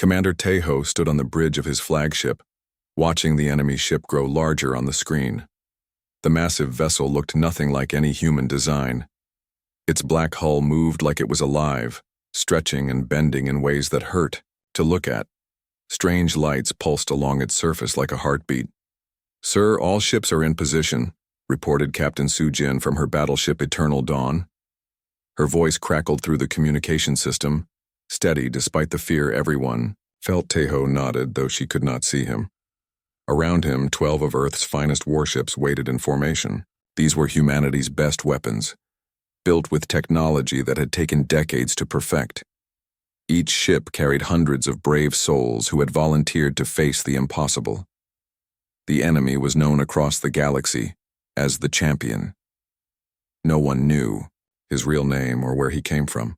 Commander Tejo stood on the bridge of his flagship, watching the enemy ship grow larger on the screen. The massive vessel looked nothing like any human design. Its black hull moved like it was alive, stretching and bending in ways that hurt to look at. Strange lights pulsed along its surface like a heartbeat. "Sir, all ships are in position," reported Captain Sujin from her battleship Eternal Dawn. Her voice crackled through the communication system, steady despite the fear everyone felt. Tejo nodded, though she could not see him. Around him, 12 of Earth's finest warships waited in formation. These were humanity's best weapons, built with technology that had taken decades to perfect. Each ship carried hundreds of brave souls who had volunteered to face the impossible. The enemy was known across the galaxy as the Champion. No one knew his real name or where he came from.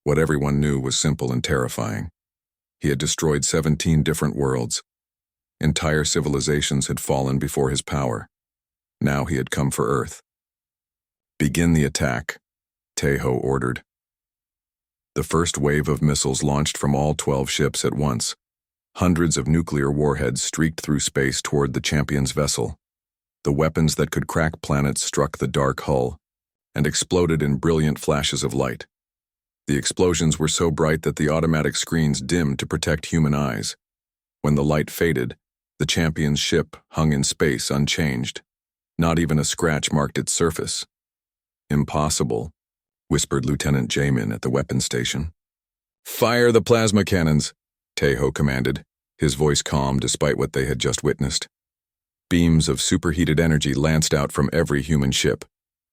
What everyone knew was simple and terrifying. He had destroyed 17 different worlds. Entire civilizations had fallen before his power. Now he had come for Earth. "Begin the attack," Tejo ordered. The first wave of missiles launched from all 12 ships at once. Hundreds of nuclear warheads streaked through space toward the Champion's vessel. The weapons that could crack planets struck the dark hull and exploded in brilliant flashes of light. The explosions were so bright that the automatic screens dimmed to protect human eyes. When the light faded, the Champion's ship hung in space unchanged. Not even a scratch marked its surface. "Impossible," whispered Lieutenant Jamin at the weapons station. "Fire the plasma cannons," Tejo commanded, his voice calm despite what they had just witnessed. Beams of superheated energy lanced out from every human ship.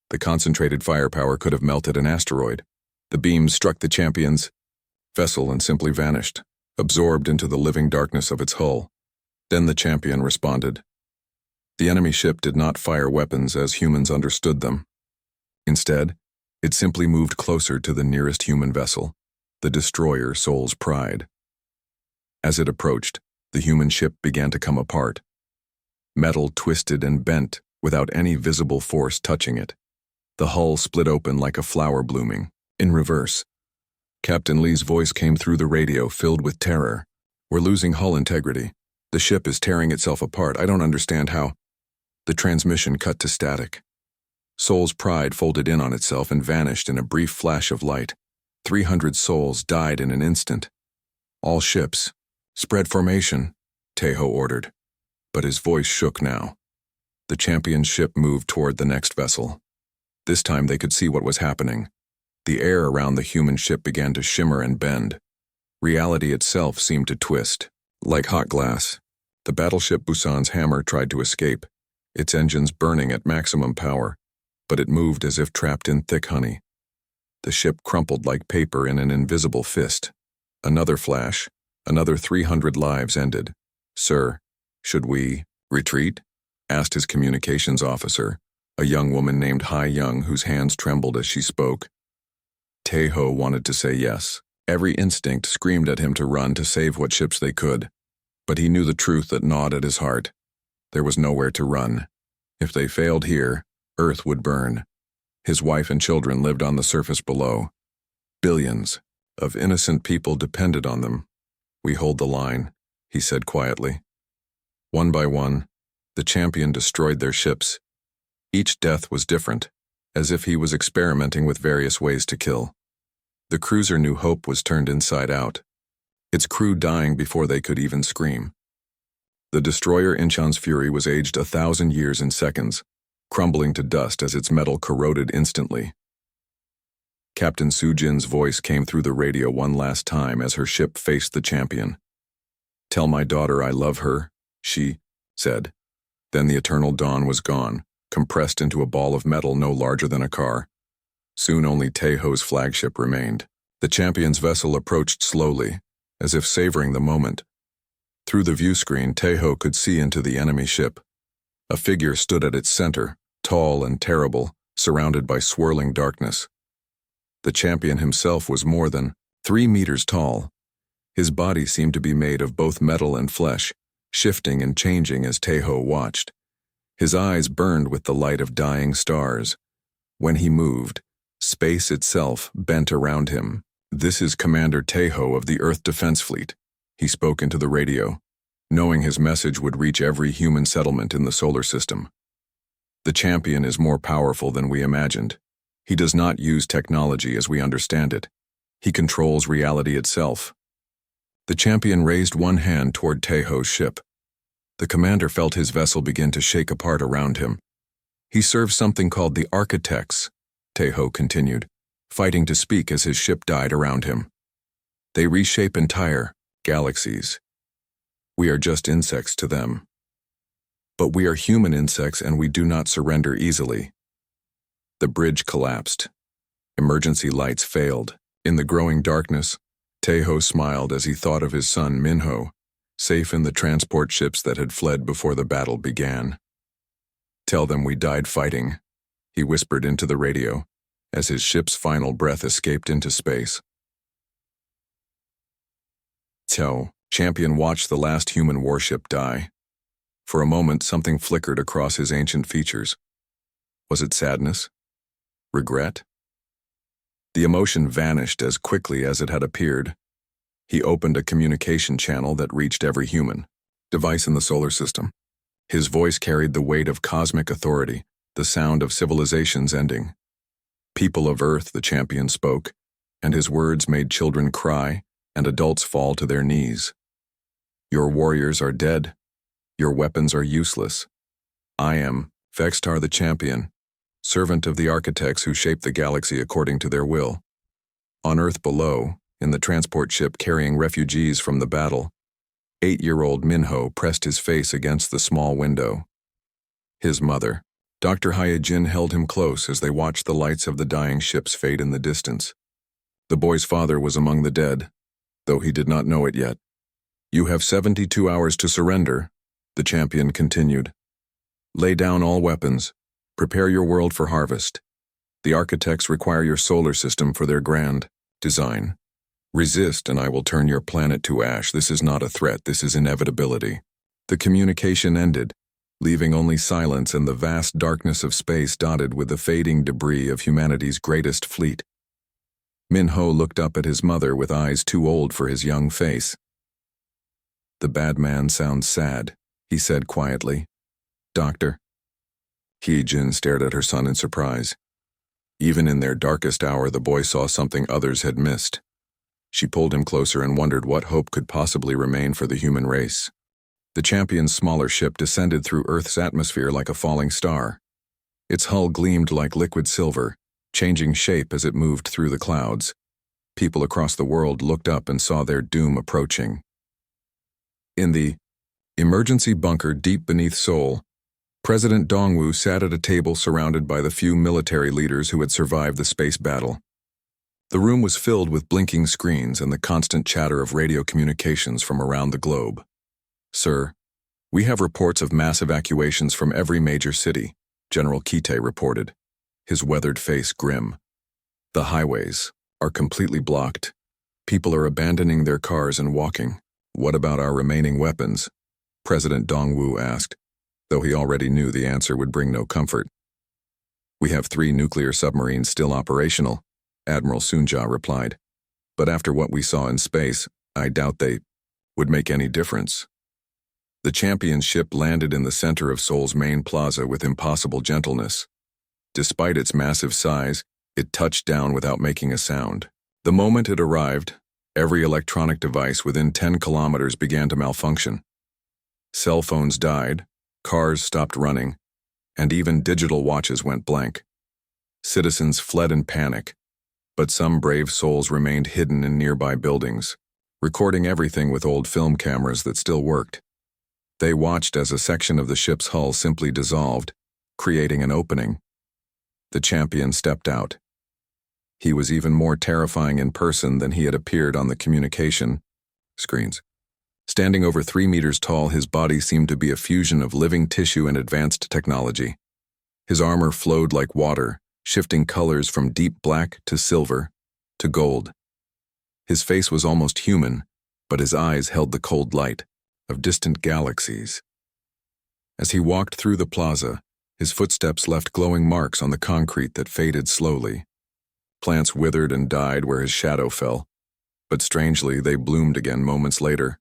The concentrated firepower could have melted an asteroid. The beams struck the Champion's vessel and simply vanished, absorbed into the living darkness of its hull. Then the Champion responded. The enemy ship did not fire weapons as humans understood them. Instead, it simply moved closer to the nearest human vessel, the destroyer Soul's Pride. As it approached, the human ship began to come apart. Metal twisted and bent without any visible force touching it. The hull split open like a flower blooming, in reverse. Captain Lee's voice came through the radio, filled with terror. "We're losing hull integrity. The ship is tearing itself apart. I don't understand how." The transmission cut to static. Soul's Pride folded in on itself and vanished in a brief flash of light. 300 souls died in an instant. "All ships, spread formation," Tejo ordered. But his voice shook now. The Champion's ship moved toward the next vessel. This time they could see what was happening. The air around the human ship began to shimmer and bend. Reality itself seemed to twist, like hot glass. The battleship Busan's hammer tried to escape, its engines burning at maximum power, but it moved as if trapped in thick honey. The ship crumpled like paper in an invisible fist. Another flash, another 300 lives ended. "Sir, should we retreat?" asked his communications officer, a young woman named Hai Young whose hands trembled as she spoke. Tejo wanted to say yes. Every instinct screamed at him to run to save what ships they could. But he knew the truth that gnawed at his heart. There was nowhere to run. If they failed here, Earth would burn. His wife and children lived on the surface below. Billions of innocent people depended on them. "We hold the line," he said quietly. One by one, the Champion destroyed their ships. Each death was different, as if he was experimenting with various ways to kill. The cruiser New Hope was turned inside out, its crew dying before they could even scream. The destroyer Inchan's Fury was aged 1,000 years in seconds, crumbling to dust as its metal corroded instantly. Captain Sujin's voice came through the radio one last time as her ship faced the Champion. "Tell my daughter I love her," she said. Then the Eternal Dawn was gone, compressed into a ball of metal no larger than a car. Soon only Tejo's flagship remained. The Champion's vessel approached slowly, as if savoring the moment. Through the view screen, Tejo could see into the enemy ship. A figure stood at its center, tall and terrible, surrounded by swirling darkness. The Champion himself was more than 3 meters tall. His body seemed to be made of both metal and flesh, shifting and changing as Tejo watched. His eyes burned with the light of dying stars. When he moved, space itself bent around him. "This is Commander Tejo of the Earth Defense Fleet," He spoke into the radio, knowing his message would reach every human settlement in the solar system. The champion is more powerful than we imagined. He does not use technology as we understand it. He controls reality itself. The champion raised one hand toward Teho's ship. The commander felt his vessel begin to shake apart around him. He serves something called the architects, Teho continued, fighting to speak as his ship died around him. They reshape entire galaxies. We are just insects to them. But we are human insects and we do not surrender easily. The bridge collapsed. Emergency lights failed. In the growing darkness, Teho smiled as he thought of his son Minho, safe in the transport ships that had fled before the battle began. "Tell them we died fighting," he whispered into the radio, as his ship's final breath escaped into space. Champion watched the last human warship die. For a moment, something flickered across his ancient features. Was it sadness? Regret? The emotion vanished as quickly as it had appeared. He opened a communication channel that reached every human device in the solar system. His voice carried the weight of cosmic authority, the sound of civilizations ending. "People of Earth," the champion spoke, and his words made children cry and adults fall to their knees. "Your warriors are dead. Your weapons are useless. I am Vextar the champion, servant of the architects who shape the galaxy according to their will." On Earth below, in the transport ship carrying refugees from the battle, 8-year-old Minho pressed his face against the small window. His mother, Dr. Hyejin, held him close as they watched the lights of the dying ships fade in the distance. The boy's father was among the dead, though he did not know it yet. "You have 72 hours to surrender," the champion continued. "Lay down all weapons. Prepare your world for harvest. The architects require your solar system for their grand design. Resist and I will turn your planet to ash. This is not a threat, this is inevitability." The communication ended, leaving only silence and the vast darkness of space dotted with the fading debris of humanity's greatest fleet. Minho looked up at his mother with eyes too old for his young face. "The bad man sounds sad," he said quietly. "Doctor?" Hyejin stared at her son in surprise. Even in their darkest hour, the boy saw something others had missed. She pulled him closer and wondered what hope could possibly remain for the human race. The champion's smaller ship descended through Earth's atmosphere like a falling star. Its hull gleamed like liquid silver, changing shape as it moved through the clouds. People across the world looked up and saw their doom approaching. In the emergency bunker deep beneath Seoul, President Dongwu sat at a table surrounded by the few military leaders who had survived the space battle. The room was filled with blinking screens and the constant chatter of radio communications from around the globe. "Sir, we have reports of mass evacuations from every major city," General Kite reported, his weathered face grim. "The highways are completely blocked. People are abandoning their cars and walking. What about our remaining weapons?" President Dongwu asked, though he already knew the answer would bring no comfort. "We have 3 nuclear submarines still operational," Admiral Sunja replied. "But after what we saw in space, I doubt they would make any difference." The champion ship landed in the center of Seoul's main plaza with impossible gentleness. Despite its massive size, it touched down without making a sound. The moment it arrived, every electronic device within 10 kilometers began to malfunction. Cell phones died, cars stopped running, and even digital watches went blank. Citizens fled in panic, but some brave souls remained hidden in nearby buildings, recording everything with old film cameras that still worked. They watched as a section of the ship's hull simply dissolved, creating an opening. The champion stepped out. He was even more terrifying in person than he had appeared on the communication screens. Standing over 3 meters tall, his body seemed to be a fusion of living tissue and advanced technology. His armor flowed like water, shifting colors from deep black to silver to gold. His face was almost human, but his eyes held the cold light of distant galaxies. As he walked through the plaza, his footsteps left glowing marks on the concrete that faded slowly. Plants withered and died where his shadow fell, but strangely they bloomed again moments later,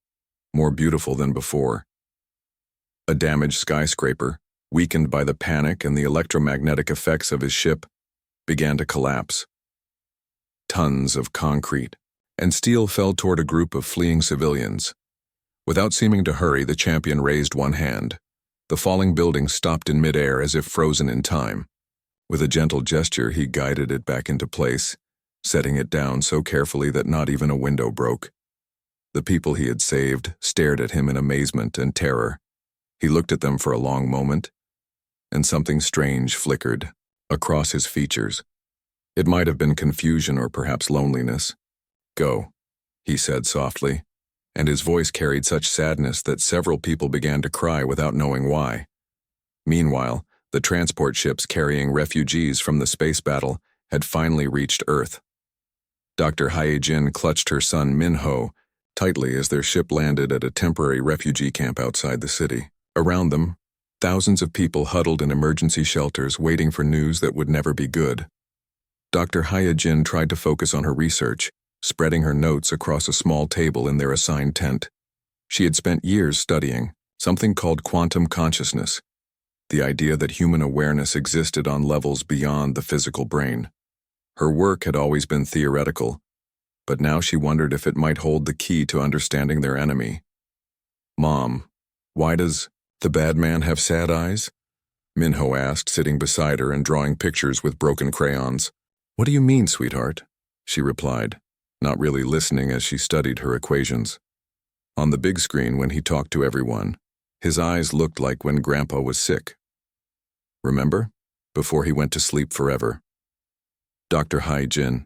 more beautiful than before. A damaged skyscraper, weakened by the panic and the electromagnetic effects of his ship, began to collapse. Tons of concrete and steel fell toward a group of fleeing civilians. Without seeming to hurry, the champion raised one hand. The falling building stopped in midair as if frozen in time. With a gentle gesture, he guided it back into place, setting it down so carefully that not even a window broke. The people he had saved stared at him in amazement and terror. He looked at them for a long moment, and something strange flickered across his features. It might have been confusion or perhaps loneliness. "Go," he said softly, and his voice carried such sadness that several people began to cry without knowing why. Meanwhile, the transport ships carrying refugees from the space battle had finally reached Earth. Dr. Hyejin clutched her son Minho tightly as their ship landed at a temporary refugee camp outside the city. Around them, thousands of people huddled in emergency shelters waiting for news that would never be good. Dr. Hyejin tried to focus on her research, spreading her notes across a small table in their assigned tent. She had spent years studying something called quantum consciousness, the idea that human awareness existed on levels beyond the physical brain. Her work had always been theoretical, but now she wondered if it might hold the key to understanding their enemy. "Mom, why does the bad man have sad eyes?" Minho asked, sitting beside her and drawing pictures with broken crayons. "What do you mean, sweetheart?" she replied, not really listening as she studied her equations. On the big screen, when he talked to everyone, his eyes looked like when Grandpa was sick. Remember? Before he went to sleep forever. Dr. Hyejin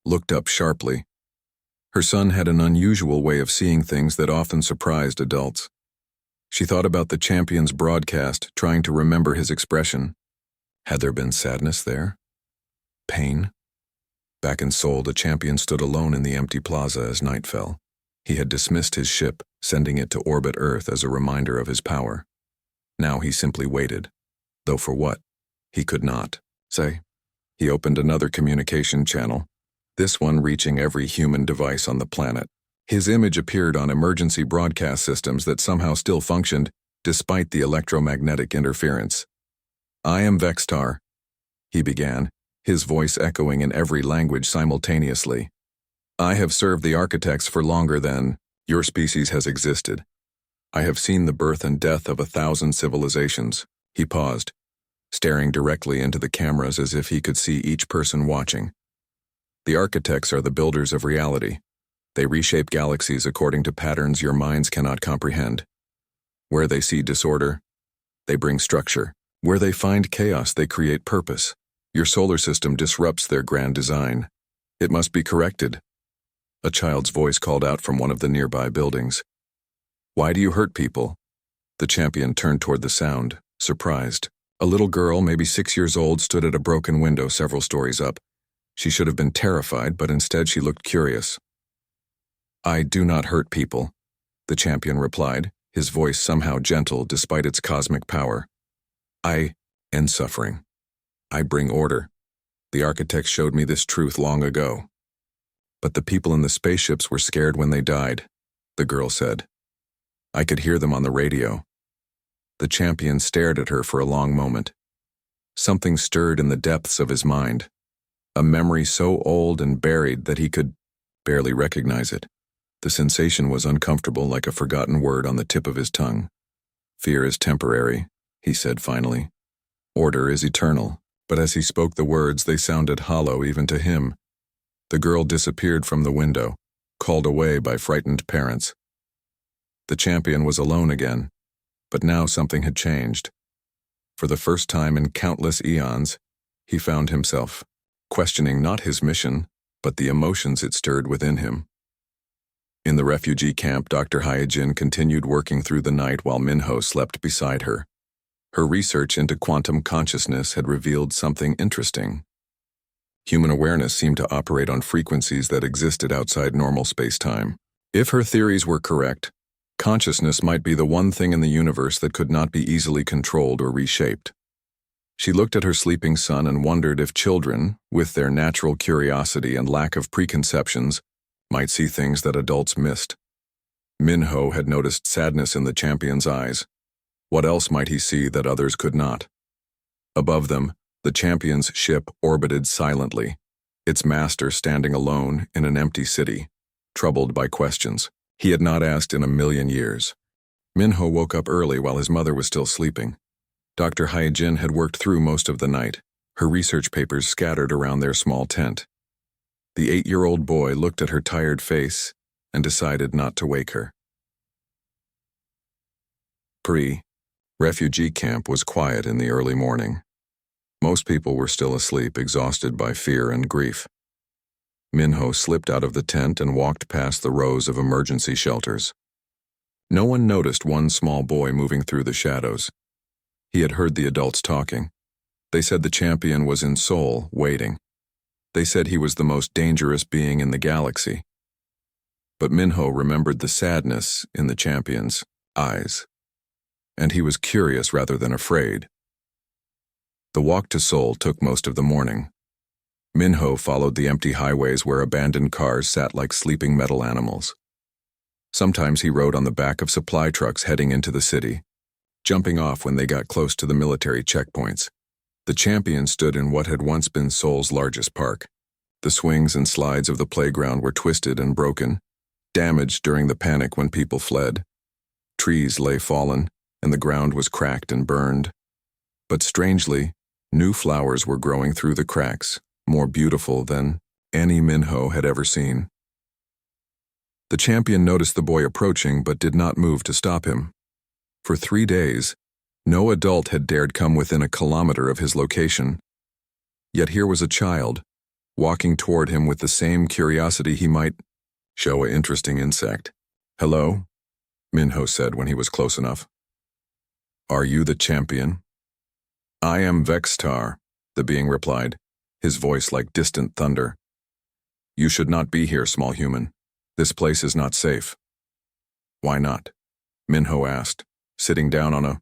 looked up sharply. Her son had an unusual way of seeing things that often surprised adults. She thought about the champion's broadcast, trying to remember his expression. Had there been sadness there? Pain? Back in Seoul, the champion stood alone in the empty plaza as night fell. He had dismissed his ship, sending it to orbit Earth as a reminder of his power. Now he simply waited. Though for what? He could not say. He opened another communication channel, this one reaching every human device on the planet. His image appeared on emergency broadcast systems that somehow still functioned, despite the electromagnetic interference. "I am Vextar," he began, his voice echoing in every language simultaneously. "I have served the architects for longer than your species has existed. I have seen the birth and death of 1,000 civilizations." He paused, staring directly into the cameras as if he could see each person watching. "The architects are the builders of reality. They reshape galaxies according to patterns your minds cannot comprehend. Where they see disorder, they bring structure. Where they find chaos, they create purpose. Your solar system disrupts their grand design. It must be corrected." A child's voice called out from one of the nearby buildings. "Why do you hurt people?" The champion turned toward the sound, surprised. A little girl, maybe 6 years old, stood at a broken window several stories up. She should have been terrified, but instead she looked curious. "I do not hurt people," the champion replied, his voice somehow gentle despite its cosmic power. "I end suffering. I bring order. The architects showed me this truth long ago." "But the people in the spaceships were scared when they died," the girl said. "I could hear them on the radio." The champion stared at her for a long moment. Something stirred in the depths of his mind, a memory so old and buried that he could barely recognize it. The sensation was uncomfortable, like a forgotten word on the tip of his tongue. "Fear is temporary," he said finally. "Order is eternal." But as he spoke the words, they sounded hollow even to him. The girl disappeared from the window, called away by frightened parents. The champion was alone again, but now something had changed. For the first time in countless eons, he found himself questioning not his mission, but the emotions it stirred within him. In the refugee camp, Dr. Hyejin continued working through the night while Minho slept beside her. Her research into quantum consciousness had revealed something interesting. Human awareness seemed to operate on frequencies that existed outside normal space-time. If her theories were correct, consciousness might be the one thing in the universe that could not be easily controlled or reshaped. She looked at her sleeping son and wondered if children, with their natural curiosity and lack of preconceptions, might see things that adults missed. Minho had noticed sadness in the champion's eyes. What else might he see that others could not? Above them, the champion's ship orbited silently, its master standing alone in an empty city, troubled by questions he had not asked in a million years. Minho woke up early while his mother was still sleeping. Dr. Hyejin had worked through most of the night, her research papers scattered around their small tent. The 8-year-old boy looked at her tired face and decided not to wake her. Refugee camp was quiet in the early morning. Most people were still asleep, exhausted by fear and grief. Minho slipped out of the tent and walked past the rows of emergency shelters. No one noticed one small boy moving through the shadows. He had heard the adults talking. They said the champion was in Seoul, waiting. They said he was the most dangerous being in the galaxy. But Minho remembered the sadness in the champion's eyes, and he was curious rather than afraid. The walk to Seoul took most of the morning. Minho followed the empty highways where abandoned cars sat like sleeping metal animals. Sometimes he rode on the back of supply trucks heading into the city, jumping off when they got close to the military checkpoints. The champion stood in what had once been Seoul's largest park. The swings and slides of the playground were twisted and broken, damaged during the panic when people fled. Trees lay fallen, and the ground was cracked and burned. But strangely, new flowers were growing through the cracks, more beautiful than any Minho had ever seen. The champion noticed the boy approaching but did not move to stop him. For 3 days, no adult had dared come within a kilometer of his location. Yet here was a child, walking toward him with the same curiosity he might show an interesting insect. "Hello?" Minho said when he was close enough. "Are you the champion?" "I am Vextar," the being replied, his voice like distant thunder. "You should not be here, small human. This place is not safe." "Why not?" Minho asked, sitting down on a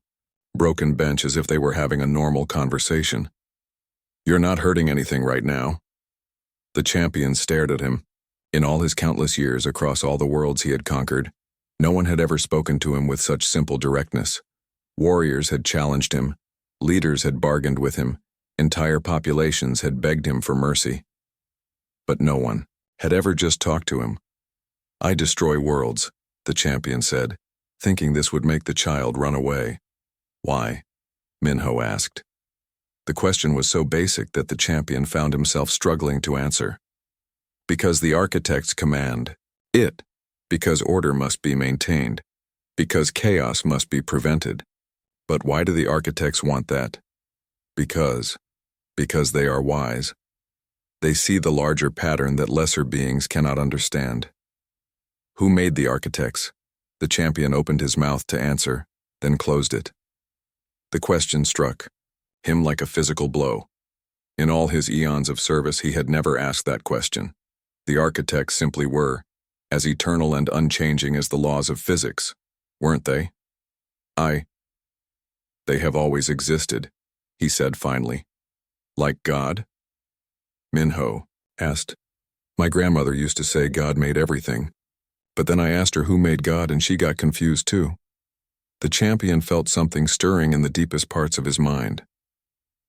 broken bench as if they were having a normal conversation. "You're not hurting anything right now." The champion stared at him. In all his countless years across all the worlds he had conquered, no one had ever spoken to him with such simple directness. Warriors had challenged him, leaders had bargained with him, entire populations had begged him for mercy. But no one had ever just talked to him. "I destroy worlds," the champion said, thinking this would make the child run away. "Why?" Minho asked. The question was so basic that the champion found himself struggling to answer. "Because the architects command it. Because order must be maintained. Because chaos must be prevented." "But why do the architects want that?" Because they are wise. They see the larger pattern that lesser beings cannot understand." "Who made the architects?" The champion opened his mouth to answer, then closed it. The question struck him like a physical blow. In all his eons of service, he had never asked that question. The architects simply were, as eternal and unchanging as the laws of physics, weren't they? They have always existed," he said finally. "Like God?" Minho asked. "My grandmother used to say God made everything, but then I asked her who made God and she got confused too." The champion felt something stirring in the deepest parts of his mind.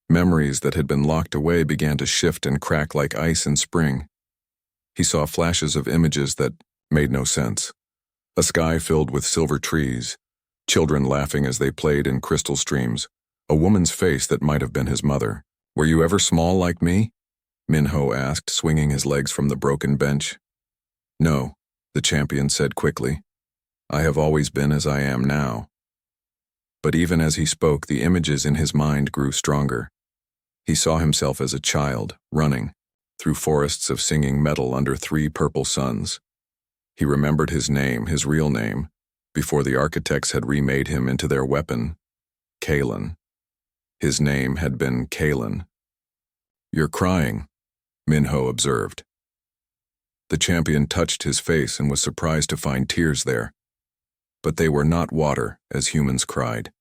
Memories that had been locked away began to shift and crack like ice in spring. He saw flashes of images that made no sense. A sky filled with silver trees, children laughing as they played in crystal streams, a woman's face that might have been his mother. "Were you ever small like me?" Minho asked, swinging his legs from the broken bench. "No," the champion said quickly. "I have always been as I am now." But even as he spoke, the images in his mind grew stronger. He saw himself as a child, running through forests of singing metal under 3 purple suns. He remembered his name, his real name, before the architects had remade him into their weapon, Kalen. His name had been Kalen. "You're crying," Minho observed. The champion touched his face and was surprised to find tears there. But they were not water, as humans cried.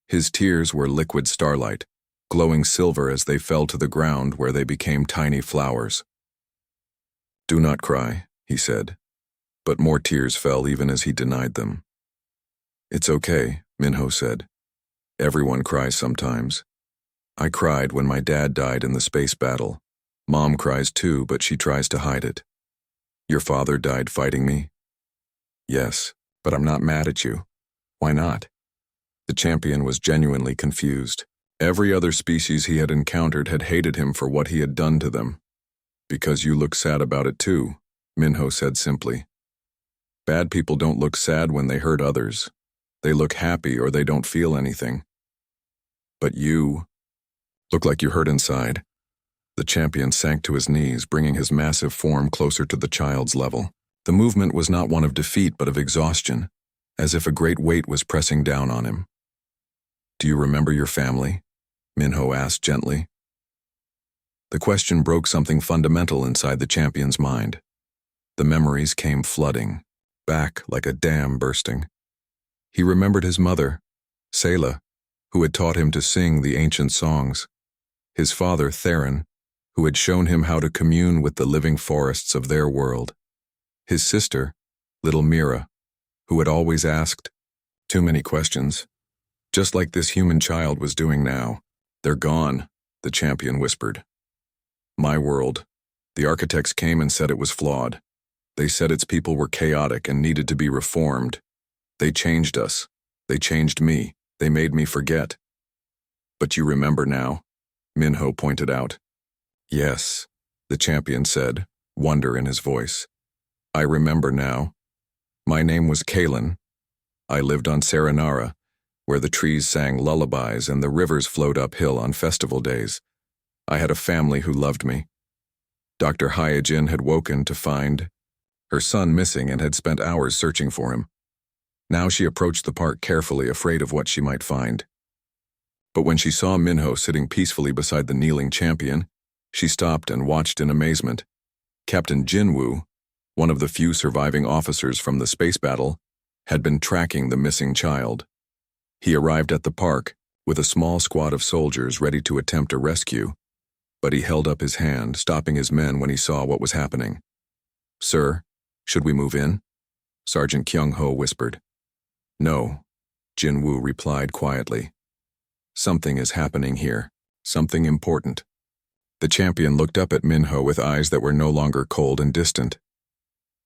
His tears were liquid starlight, glowing silver as they fell to the ground where they became tiny flowers. "Do not cry," he said. but more tears fell even as he denied them. "It's okay," Minho said. "Everyone cries sometimes. I cried when my dad died in the space battle. Mom cries too, but she tries to hide it. Your father died fighting me?" "Yes, but I'm not mad at you." "Why not?" The champion was genuinely confused. Every other species he had encountered had hated him for what he had done to them. "Because you look sad about it too," Minho said simply. "Bad people don't look sad when they hurt others. They look happy or they don't feel anything. But you look like you hurt inside." The champion sank to his knees, bringing his massive form closer to the child's level. The movement was not one of defeat but of exhaustion, as if a great weight was pressing down on him. "Do you remember your family?" Minho asked gently. The question broke something fundamental inside the champion's mind. The memories came flooding, back like a dam bursting. He remembered his mother, Selah, who had taught him to sing the ancient songs. His father, Theron, who had shown him how to commune with the living forests of their world. His sister, little Mira, who had always asked too many questions, just like this human child was doing now. "They're gone," the champion whispered. "My world. The architects came and said it was flawed. They said its people were chaotic and needed to be reformed. They changed us. They changed me. They made me forget." "But you remember now," Minho pointed out. "Yes," the champion said, wonder in his voice. "I remember now. My name was Kalen. I lived on Serenara, where the trees sang lullabies and the rivers flowed uphill on festival days. I had a family who loved me. Dr. Hyojin had woken to find her son missing and had spent hours searching for him. Now she approached the park carefully, afraid of what she might find. But when she saw Minho sitting peacefully beside the kneeling champion, she stopped and watched in amazement. Captain Jinwoo, one of the few surviving officers from the space battle, had been tracking the missing child. He arrived at the park with a small squad of soldiers ready to attempt a rescue, but he held up his hand, stopping his men when he saw what was happening. "Sir, should we move in?" Sergeant Kyung-ho whispered. "No," Jinwoo replied quietly. "Something is happening here, something important." The champion looked up at Minho with eyes that were no longer cold and distant.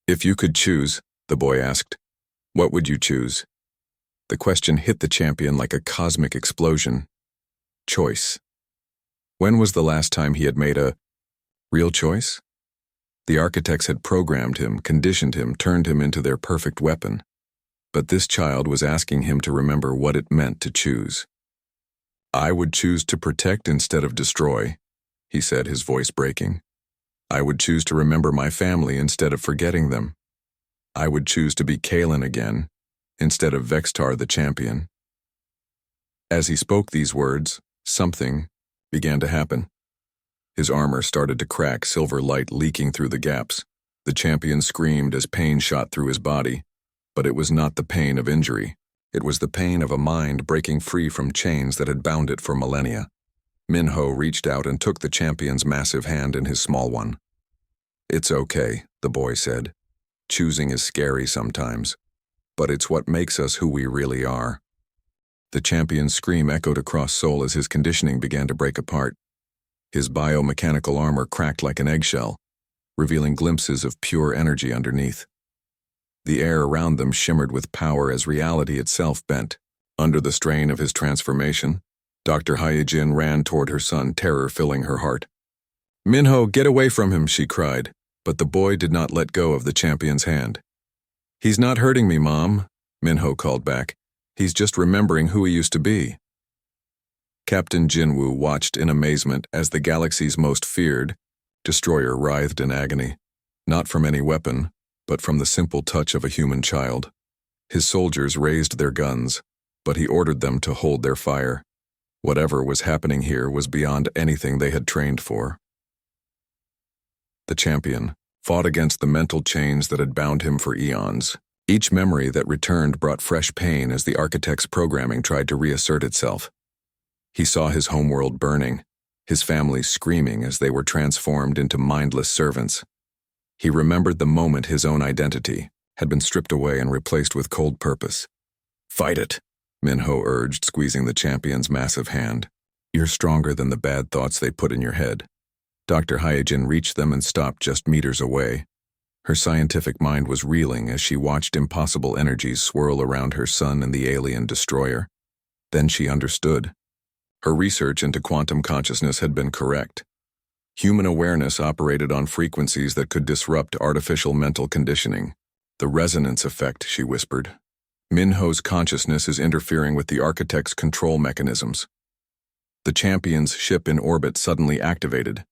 "If you could choose," the boy asked, "what would you choose?" The question hit the champion like a cosmic explosion. Choice. When was the last time he had made a real choice? The architects had programmed him, conditioned him, turned him into their perfect weapon. But this child was asking him to remember what it meant to choose. "I would choose to protect instead of destroy," he said, his voice breaking. "I would choose to remember my family instead of forgetting them. I would choose to be Kalen again, instead of Vextar the champion." As he spoke these words, something began to happen. His armor started to crack, silver light leaking through the gaps. The champion screamed as pain shot through his body, but it was not the pain of injury. It was the pain of a mind breaking free from chains that had bound it for millennia. Minho reached out and took the champion's massive hand in his small one. "It's okay," the boy said. "Choosing is scary sometimes, but it's what makes us who we really are." The champion's scream echoed across Seoul as his conditioning began to break apart. His biomechanical armor cracked like an eggshell, revealing glimpses of pure energy underneath. The air around them shimmered with power as reality itself bent. Under the strain of his transformation, Dr. Hyojin ran toward her son, terror filling her heart. "Minho, get away from him," she cried, but the boy did not let go of the champion's hand. "He's not hurting me, Mom," Minho called back. "He's just remembering who he used to be." Captain Jinwoo watched in amazement as the galaxy's most feared destroyer writhed in agony, not from any weapon, but from the simple touch of a human child. His soldiers raised their guns, but he ordered them to hold their fire. Whatever was happening here was beyond anything they had trained for. The champion fought against the mental chains that had bound him for eons. Each memory that returned brought fresh pain as the architect's programming tried to reassert itself. He saw his homeworld burning, his family screaming as they were transformed into mindless servants. He remembered the moment his own identity had been stripped away and replaced with cold purpose. "Fight it," Minho urged, squeezing the champion's massive hand. "You're stronger than the bad thoughts they put in your head." Dr. Hyojin reached them and stopped just meters away. Her scientific mind was reeling as she watched impossible energies swirl around her son and the alien destroyer. Then she understood. Her research into quantum consciousness had been correct. Human awareness operated on frequencies that could disrupt artificial mental conditioning. "The resonance effect," she whispered. "Minho's consciousness is interfering with the architect's control mechanisms." The champion's ship in orbit suddenly activated.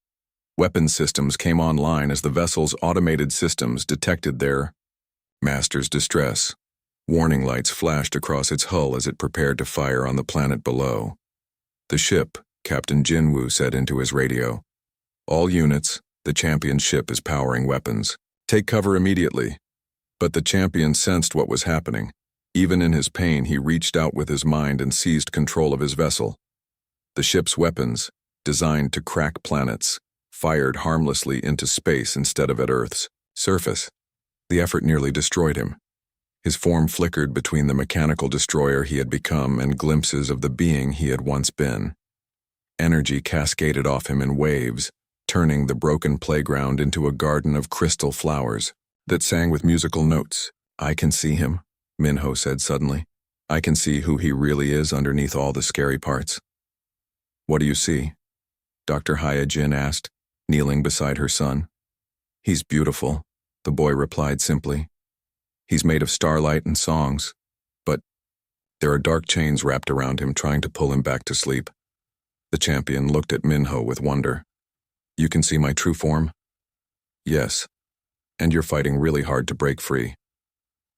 Weapons systems came online as the vessel's automated systems detected their master's distress. Warning lights flashed across its hull as it prepared to fire on the planet below. "The ship," Captain Jinwoo said into his radio. "All units, the champion's ship is powering weapons. Take cover immediately." But the champion sensed what was happening. Even in his pain, he reached out with his mind and seized control of his vessel. The ship's weapons, designed to crack planets, fired harmlessly into space instead of at Earth's surface. The effort nearly destroyed him. His form flickered between the mechanical destroyer he had become and glimpses of the being he had once been. Energy cascaded off him in waves, turning the broken playground into a garden of crystal flowers that sang with musical notes. "I can see him," Minho said suddenly. "I can see who he really is underneath all the scary parts." "What do you see?" Dr. Hyojin asked, kneeling beside her son. "He's beautiful," the boy replied simply. "He's made of starlight and songs, but there are dark chains wrapped around him trying to pull him back to sleep." The champion looked at Minho with wonder. "You can see my true form?" "Yes, and you're fighting really hard to break free.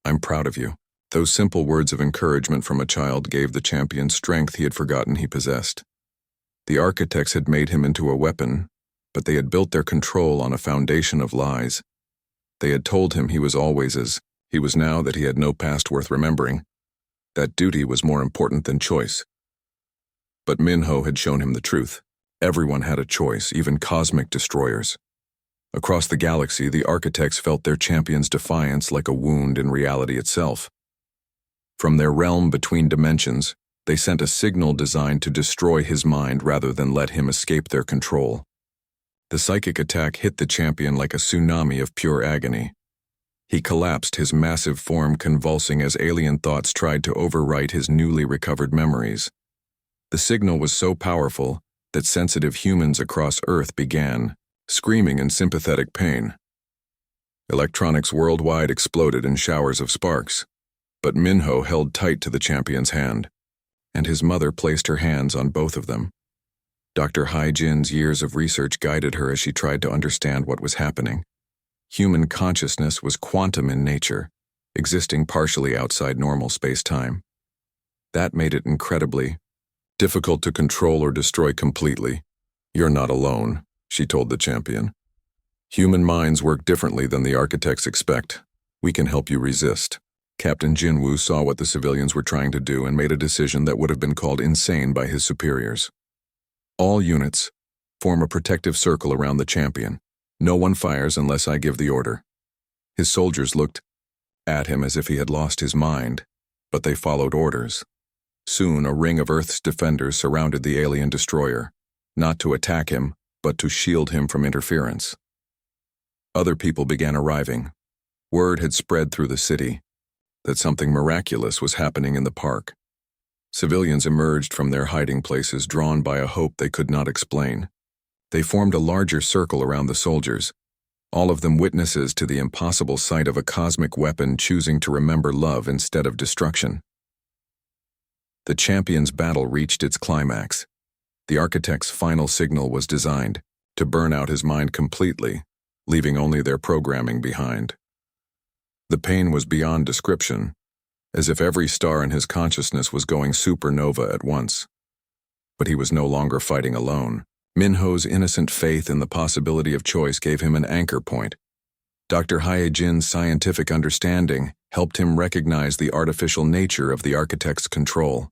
I'm proud of you." Those simple words of encouragement from a child gave the champion strength he had forgotten he possessed. The architects had made him into a weapon, but they had built their control on a foundation of lies. They had told him he was always as he was now, that he had no past worth remembering, that duty was more important than choice. But Minho had shown him the truth. Everyone had a choice, even cosmic destroyers. Across the galaxy, the architects felt their champion's defiance like a wound in reality itself. From their realm between dimensions, they sent a signal designed to destroy his mind rather than let him escape their control. The psychic attack hit the champion like a tsunami of pure agony. He collapsed, his massive form convulsing as alien thoughts tried to overwrite his newly recovered memories. The signal was so powerful that sensitive humans across Earth began screaming in sympathetic pain. Electronics worldwide exploded in showers of sparks, but Minho held tight to the champion's hand, and his mother placed her hands on both of them. Dr. Hyojin's years of research guided her as she tried to understand what was happening. Human consciousness was quantum in nature, existing partially outside normal space-time. That made it incredibly difficult to control or destroy completely. "You're not alone," she told the champion. "Human minds work differently than the architects expect. We can help you resist." Captain Jinwoo saw what the civilians were trying to do and made a decision that would have been called insane by his superiors. "All units, form a protective circle around the champion. No one fires unless I give the order." His soldiers looked at him as if he had lost his mind, but they followed orders. Soon a ring of Earth's defenders surrounded the alien destroyer, not to attack him, but to shield him from interference. Other people began arriving. Word had spread through the city that something miraculous was happening in the park. Civilians emerged from their hiding places, drawn by a hope they could not explain. They formed a larger circle around the soldiers, all of them witnesses to the impossible sight of a cosmic weapon choosing to remember love instead of destruction. The champion's battle reached its climax. The architect's final signal was designed to burn out his mind completely, leaving only their programming behind. The pain was beyond description, as if every star in his consciousness was going supernova at once. But he was no longer fighting alone. Minho's innocent faith in the possibility of choice gave him an anchor point. Dr. Hyojin's scientific understanding helped him recognize the artificial nature of the architect's control.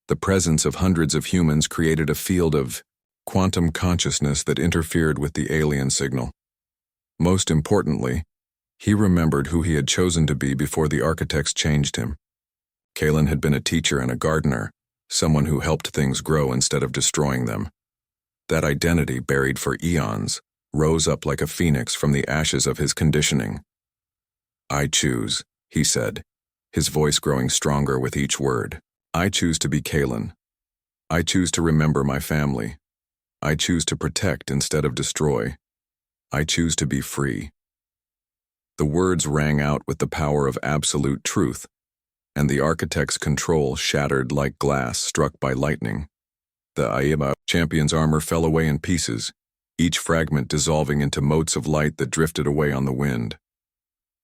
The presence of hundreds of humans created a field of quantum consciousness that interfered with the alien signal. Most importantly, He remembered who he had chosen to be before the architects changed him. Kalen had been a teacher and a gardener, someone who helped things grow instead of destroying them. That identity, buried for eons, rose up like a phoenix from the ashes of his conditioning. "I choose," he said, his voice growing stronger with each word. "I choose to be Kalen. I choose to remember my family. I choose to protect instead of destroy. I choose to be free." The words rang out with the power of absolute truth, and the architect's control shattered like glass struck by lightning. The HFY champion's armor fell away in pieces, each fragment dissolving into motes of light that drifted away on the wind.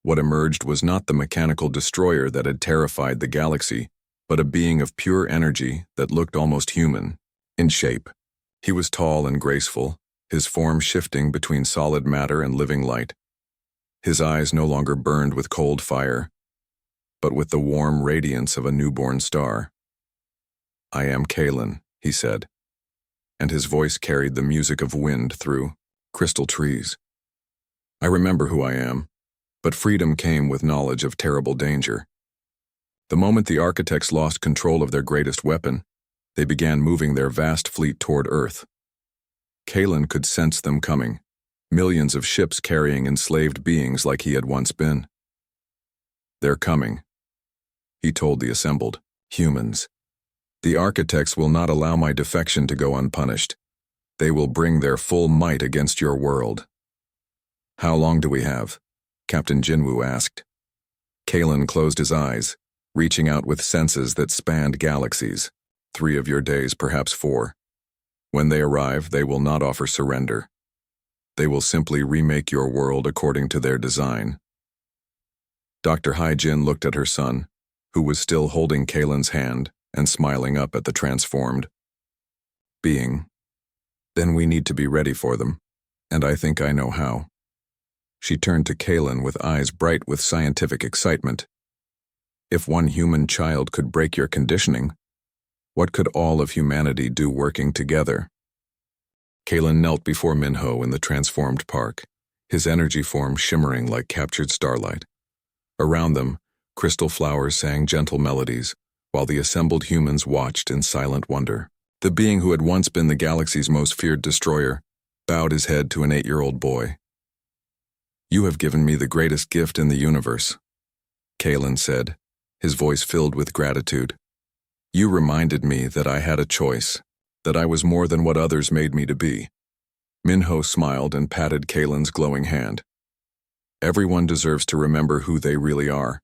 What emerged was not the mechanical destroyer that had terrified the galaxy, but a being of pure energy that looked almost human in shape. He was tall and graceful, his form shifting between solid matter and living light. His eyes no longer burned with cold fire, but with the warm radiance of a newborn star. "I am Kalen," he said, and his voice carried the music of wind through crystal trees. "I remember who I am, but freedom came with knowledge of terrible danger." The moment the architects lost control of their greatest weapon, they began moving their vast fleet toward Earth. Kalen could sense them coming, millions of ships carrying enslaved beings like he had once been. "They're coming," he told the assembled humans. "The architects will not allow my defection to go unpunished. They will bring their full might against your world." "How long do we have?" Captain Jinwoo asked. Kalen closed his eyes, reaching out with senses that spanned galaxies. 3 of your days, perhaps 4. When they arrive, they will not offer surrender. They will simply remake your world according to their design. Dr. Hai-Jin looked at her son, who was still holding Kalen's hand and smiling up at the transformed being. "Then we need to be ready for them, and I think I know how." She turned to Kalen with eyes bright with scientific excitement. "If one human child could break your conditioning, what could all of humanity do working together?" Kalen knelt before Minho in the transformed park, his energy form shimmering like captured starlight. Around them, crystal flowers sang gentle melodies, while the assembled humans watched in silent wonder. The being who had once been the galaxy's most feared destroyer bowed his head to an 8-year-old boy. "You have given me the greatest gift in the universe," Kalen said, his voice filled with gratitude. "You reminded me that I had a choice, that I was more than what others made me to be." Minho smiled and patted Kalen's glowing hand. "Everyone deserves to remember who they really are."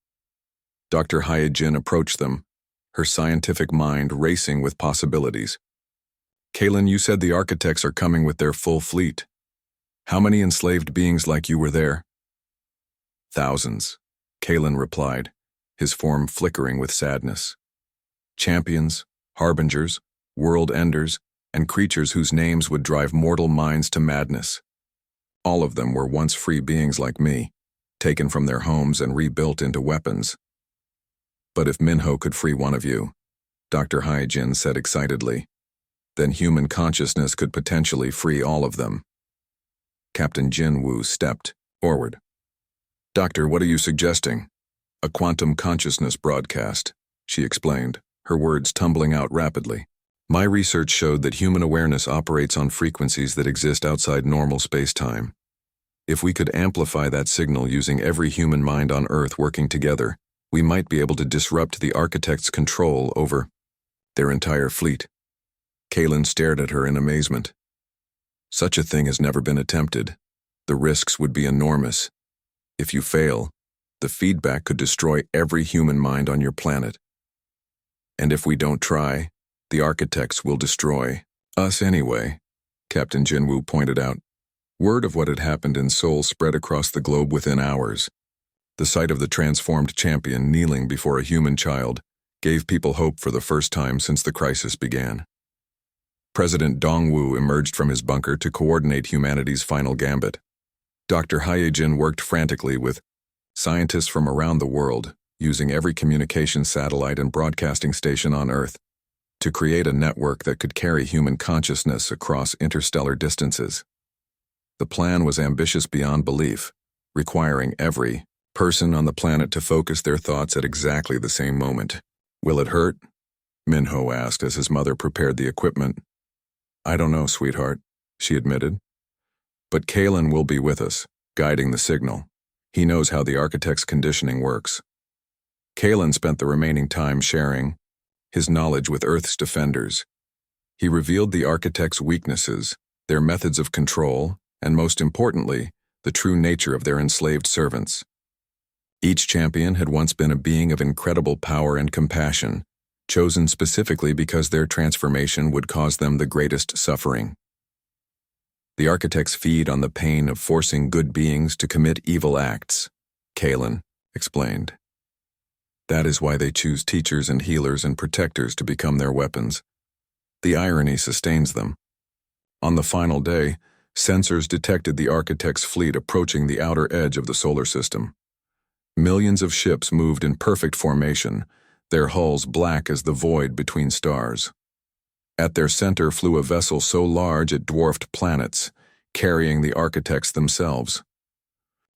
Dr. Hai-Jin approached them, her scientific mind racing with possibilities. "Kalen, you said the architects are coming with their full fleet. How many enslaved beings like you were there?" "Thousands," Kalen replied, his form flickering with sadness. "Champions, harbingers, world enders, and creatures whose names would drive mortal minds to madness. All of them were once free beings like me, taken from their homes and rebuilt into weapons. But if Minho could free one of you," Dr. Hai-Jin said excitedly, "then human consciousness could potentially free all of them." Captain Jinwoo stepped forward. "Doctor, what are you suggesting?" "A quantum consciousness broadcast," she explained, her words tumbling out rapidly. "My research showed that human awareness operates on frequencies that exist outside normal space-time. If we could amplify that signal using every human mind on Earth working together, we might be able to disrupt the architects' control over their entire fleet." Kalen stared at her in amazement. "Such a thing has never been attempted. The risks would be enormous. If you fail, the feedback could destroy every human mind on your planet. And if we don't try, the architects will destroy us anyway," Captain Jinwoo pointed out. Word of what had happened in Seoul spread across the globe within hours. The sight of the transformed champion kneeling before a human child gave people hope for the first time since the crisis began. President Dongwu emerged from his bunker to coordinate humanity's final gambit. Dr. Hai-Jin worked frantically with scientists from around the world, using every communication satellite and broadcasting station on Earth, to create a network that could carry human consciousness across interstellar distances. The plan was ambitious beyond belief, requiring every person on the planet to focus their thoughts at exactly the same moment. "Will it hurt?" Minho asked as his mother prepared the equipment. "I don't know, sweetheart," she admitted. "But Kalen will be with us, guiding the signal. He knows how the architect's conditioning works." Kalen spent the remaining time sharing his knowledge with Earth's defenders. He revealed the architect's weaknesses, their methods of control, and most importantly, the true nature of their enslaved servants. Each champion had once been a being of incredible power and compassion, chosen specifically because their transformation would cause them the greatest suffering. The architects feed on the pain of forcing good beings to commit evil acts, Kalen explained. That is why they choose teachers and healers and protectors to become their weapons. The irony sustains them. On the final day, sensors detected the architect's fleet approaching the outer edge of the solar system. Millions of ships moved in perfect formation, their hulls black as the void between stars. At their center flew a vessel so large it dwarfed planets, carrying the architects themselves.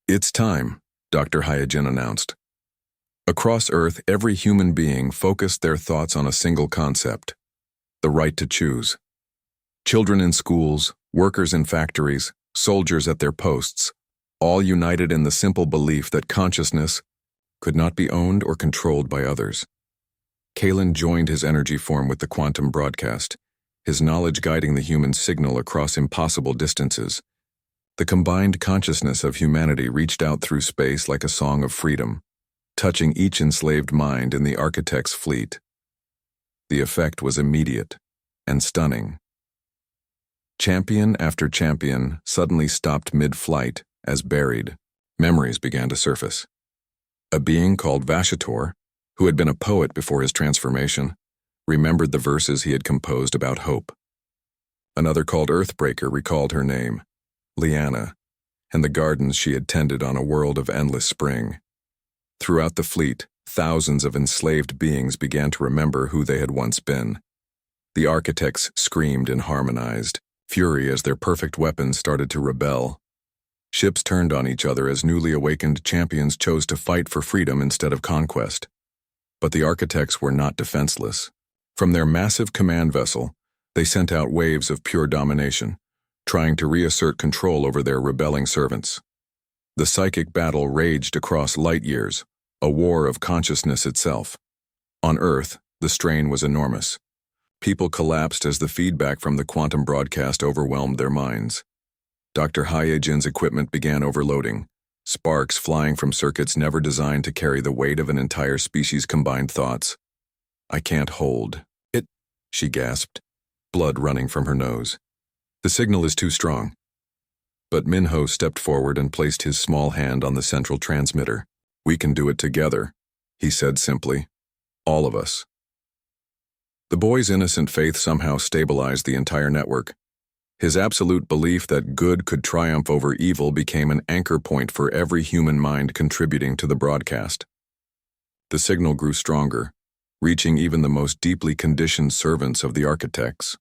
"It's time," Dr. Hyojin announced. Across Earth, every human being focused their thoughts on a single concept: the right to choose. Children in schools, workers in factories, soldiers at their posts, all united in the simple belief that consciousness could not be owned or controlled by others. Kalen joined his energy form with the quantum broadcast, his knowledge guiding the human signal across impossible distances. The combined consciousness of humanity reached out through space like a song of freedom, touching each enslaved mind in the architect's fleet. The effect was immediate and stunning. Champion after champion suddenly stopped mid-flight as buried. Memories began to surface. A being called Vashator, who had been a poet before his transformation, remembered the verses he had composed about hope. Another called Earthbreaker recalled her name, Liana, and the gardens she had tended on a world of endless spring. Throughout the fleet, thousands of enslaved beings began to remember who they had once been. The architects screamed and harmonized, fury as their perfect weapons started to rebel. Ships turned on each other as newly awakened champions chose to fight for freedom instead of conquest. But the architects were not defenseless. From their massive command vessel, they sent out waves of pure domination, trying to reassert control over their rebelling servants. The psychic battle raged across light years, a war of consciousness itself. On Earth, the strain was enormous. People collapsed as the feedback from the quantum broadcast overwhelmed their minds. Dr. Hyojin's equipment began overloading, sparks flying from circuits never designed to carry the weight of an entire species' combined thoughts. "I can't hold it," she gasped, blood running from her nose. "The signal is too strong." But Minho stepped forward and placed his small hand on the central transmitter. "We can do it together," he said simply. "All of us." The boy's innocent faith somehow stabilized the entire network. His absolute belief that good could triumph over evil became an anchor point for every human mind contributing to the broadcast. The signal grew stronger, reaching even the most deeply conditioned servants of the architects.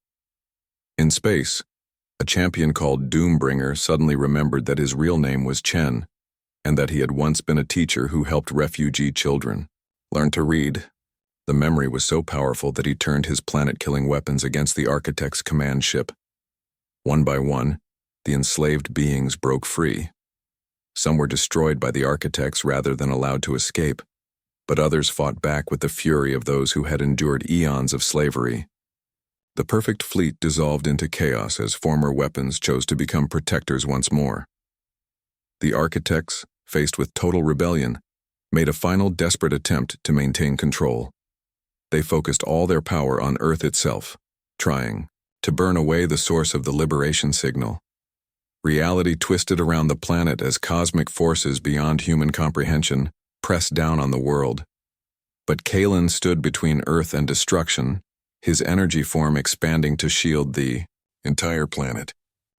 In space, a champion called Doombringer suddenly remembered that his real name was Chen, and that he had once been a teacher who helped refugee children learn to read. The memory was so powerful that he turned his planet-killing weapons against the architect's command ship. One by one, the enslaved beings broke free. Some were destroyed by the architects rather than allowed to escape, but others fought back with the fury of those who had endured eons of slavery. The perfect fleet dissolved into chaos as former weapons chose to become protectors once more. The architects, faced with total rebellion, made a final desperate attempt to maintain control. They focused all their power on Earth itself, trying to burn away the source of the liberation signal. Reality twisted around the planet as cosmic forces beyond human comprehension pressed down on the world. But Kalen stood between Earth and destruction, his energy form expanding to shield the entire planet.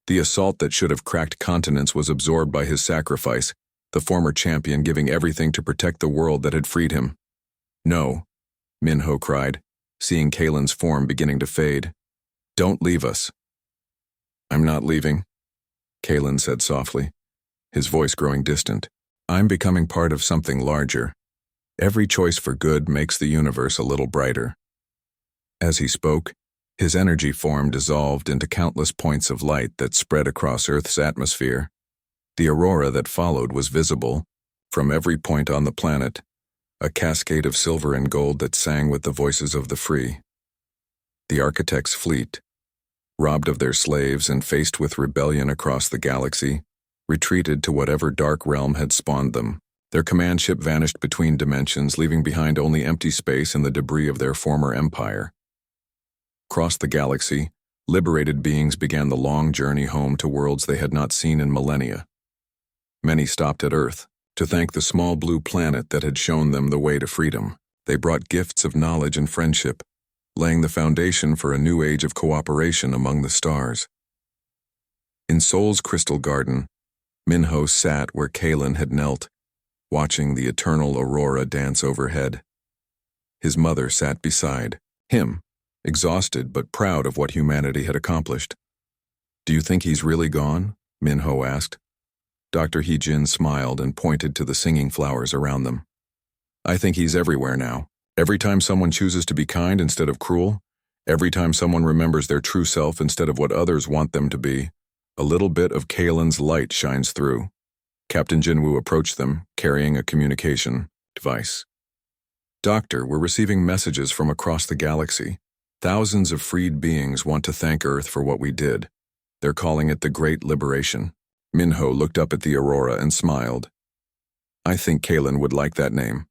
The assault that should have cracked continents was absorbed by his sacrifice, the former champion giving everything to protect the world that had freed him. "No," Minho cried, seeing Kalen's form beginning to fade. "Don't leave us." "I'm not leaving," Kalen said softly. his voice growing distant. I'm becoming part of something larger. Every choice for good makes the universe a little brighter. As he spoke, his energy form dissolved into countless points of light that spread across Earth's atmosphere. The aurora that followed was visible, from every point on the planet, a cascade of silver and gold that sang with the voices of the free. The architect's fleet, robbed of their slaves and faced with rebellion across the galaxy, retreated to whatever dark realm had spawned them. Their command ship vanished between dimensions, leaving behind only empty space and the debris of their former empire. Across the galaxy, liberated beings began the long journey home to worlds they had not seen in millennia. Many stopped at Earth to thank the small blue planet that had shown them the way to freedom. They brought gifts of knowledge and friendship, laying the foundation for a new age of cooperation among the stars. In Sol's crystal garden, Minho sat where Kalen had knelt, watching the eternal aurora dance overhead. His mother sat beside him, exhausted but proud of what humanity had accomplished. "Do you think he's really gone?" Minho asked. Dr. He-jin smiled and pointed to the singing flowers around them. "I think he's everywhere now. Every time someone chooses to be kind instead of cruel, every time someone remembers their true self instead of what others want them to be, a little bit of Kalen's light shines through." Captain Jinwoo approached them, carrying a communication device. "Doctor, we're receiving messages from across the galaxy. Thousands of freed beings want to thank Earth for what we did. They're calling it the Great Liberation." Minho looked up at the aurora and smiled. "I think Kalen would like that name."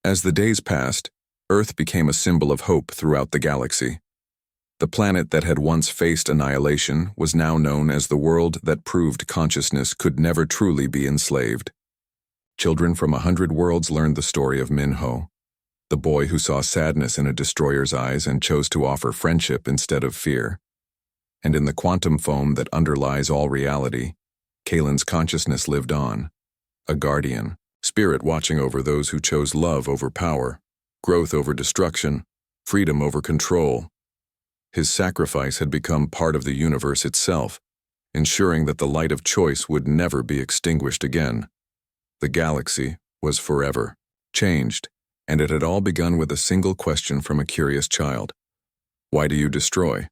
As the days passed, Earth became a symbol of hope throughout the galaxy. The planet that had once faced annihilation was now known as the world that proved consciousness could never truly be enslaved. Children from 100 worlds learned the story of Minho, the boy who saw sadness in a destroyer's eyes and chose to offer friendship instead of fear. And in the quantum foam that underlies all reality, Kalen's consciousness lived on, a guardian, spirit watching over those who chose love over power, growth over destruction, freedom over control. His sacrifice had become part of the universe itself, ensuring that the light of choice would never be extinguished again. The galaxy was forever changed, and it had all begun with a single question from a curious child. "Why do you destroy?"